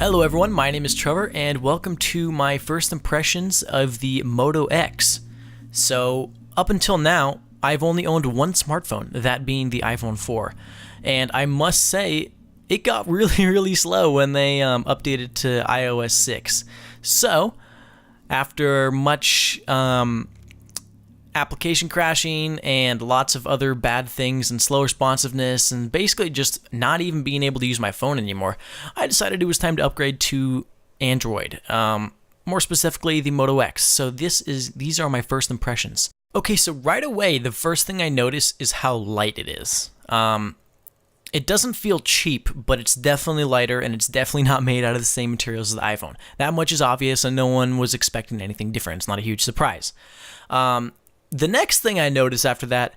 Hello everyone, my name is Trevor and welcome to my first impressions of the Moto X. So up until now, I've only owned one smartphone, that being the iPhone 4. And I must say, it got really slow when they updated to iOS 6. So, after much application crashing and lots of other bad things and slow responsiveness and basically just not even being able to use my phone anymore, I decided it was time to upgrade to Android, more specifically the Moto X. So these are my first impressions. Okay, so right away, the first thing I notice is how light it is. It doesn't feel cheap, but it's definitely lighter and it's definitely not made out of the same materials as the iPhone. That much is obvious and no one was expecting anything different. It's not a huge surprise. The next thing I notice after that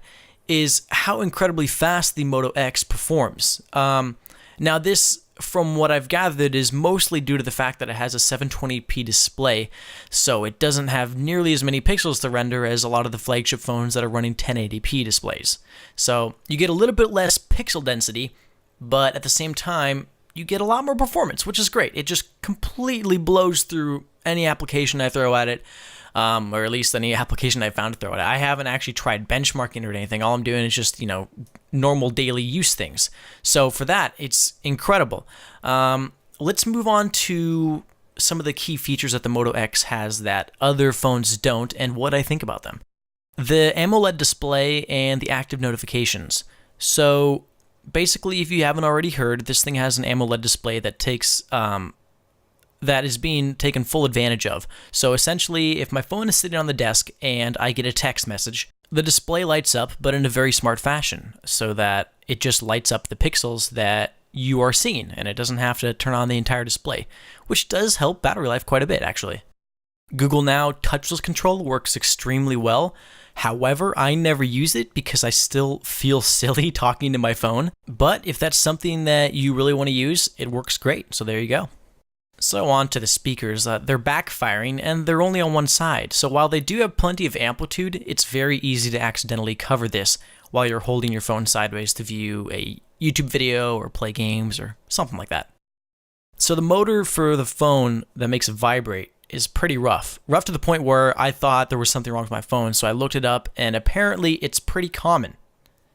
is how incredibly fast the Moto X performs. Now this, from what I've gathered, is mostly due to the fact that it has a 720p display, so it doesn't have nearly as many pixels to render as a lot of the flagship phones that are running 1080p displays. So you get a little bit less pixel density, but at the same time, you get a lot more performance, which is great. It just completely blows through any application I throw at it. Or at least any application I found to throw it. I haven't actually tried benchmarking or anything. All I'm doing is just, normal daily use things. So for that, it's incredible. Let's move on to some of the key features that the Moto X has that other phones don't and what I think about them. The AMOLED display and the active notifications. So basically, if you haven't already heard, this thing has an AMOLED display that that is being taken full advantage of. So essentially, if my phone is sitting on the desk and I get a text message, the display lights up, but in a very smart fashion, so that it just lights up the pixels that you are seeing, and it doesn't have to turn on the entire display, which does help battery life quite a bit, actually. Google Now touchless control works extremely well. However, I never use it because I still feel silly talking to my phone. But if that's something that you really want to use, it works great, so there you go. So on to the speakers. They're backfiring and they're only on one side. So while they do have plenty of amplitude, it's very easy to accidentally cover this while you're holding your phone sideways to view a YouTube video or play games or something like that. So the motor for the phone that makes it vibrate is pretty rough. Rough to the point where I thought there was something wrong with my phone, so I looked it up and apparently it's pretty common.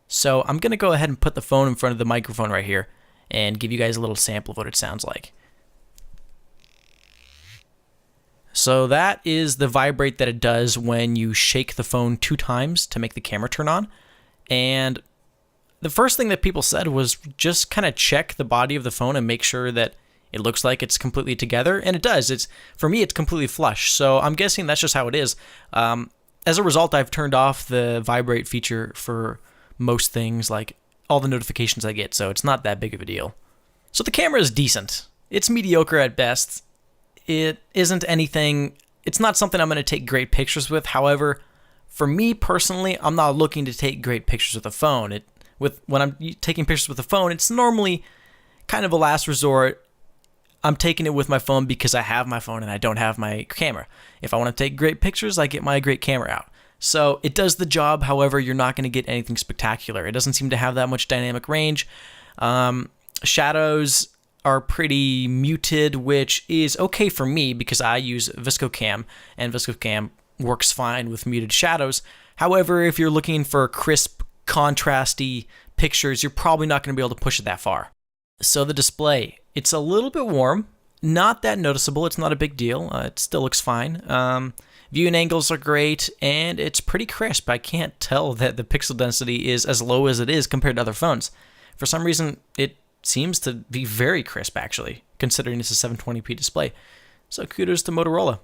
So I'm going to go ahead and put the phone in front of the microphone right here and give you guys a little sample of what it sounds like. So that is the vibrate that it does when you shake the phone 2 times to make the camera turn on. And the first thing that people said was just kind of check the body of the phone and make sure that it looks like it's completely together. And it does. For me, it's completely flush. So I'm guessing that's just how it is. As a result, I've turned off the vibrate feature for most things, like all the notifications I get. So it's not that big of a deal. So the camera is decent. It's mediocre at best. It isn't anything, it's not something I'm going to take great pictures with. However, for me personally, I'm not looking to take great pictures with a phone. When I'm taking pictures with a phone, it's normally kind of a last resort. I'm taking it with my phone because I have my phone and I don't have my camera. If I want to take great pictures, I get my great camera out. So it does the job. However, you're not going to get anything spectacular. It doesn't seem to have that much dynamic range. Shadows are pretty muted, which is okay for me because I use ViscoCam, and ViscoCam works fine with muted shadows. However, if you're looking for crisp, contrasty pictures, you're probably not going to be able to push it that far. So the display, it's a little bit warm, not that noticeable, it's not a big deal, it still looks fine. Viewing angles are great, and it's pretty crisp. I can't tell that the pixel density is as low as it is compared to other phones. For some reason, it seems to be very crisp, actually, considering it's a 720p display. So kudos to Motorola.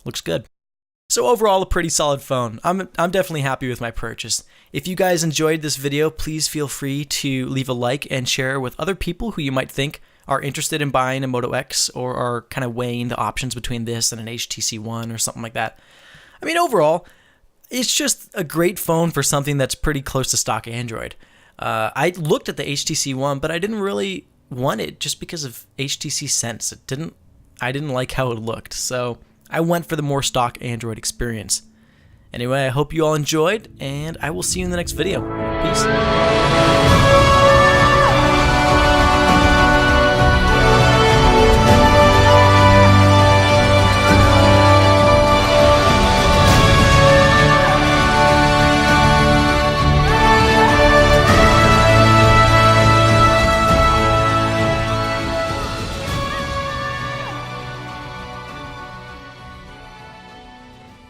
Looks good. So overall, a pretty solid phone. I'm definitely happy with my purchase. If you guys enjoyed this video, please feel free to leave a like and share with other people who you might think are interested in buying a Moto X or are kind of weighing the options between this and an HTC One or something like that. I mean, overall, it's just a great phone for something that's pretty close to stock Android. I looked at the HTC One, but I didn't really want it just because of HTC Sense. I didn't like how it looked, so I went for the more stock Android experience. Anyway, I hope you all enjoyed, and I will see you in the next video. Peace.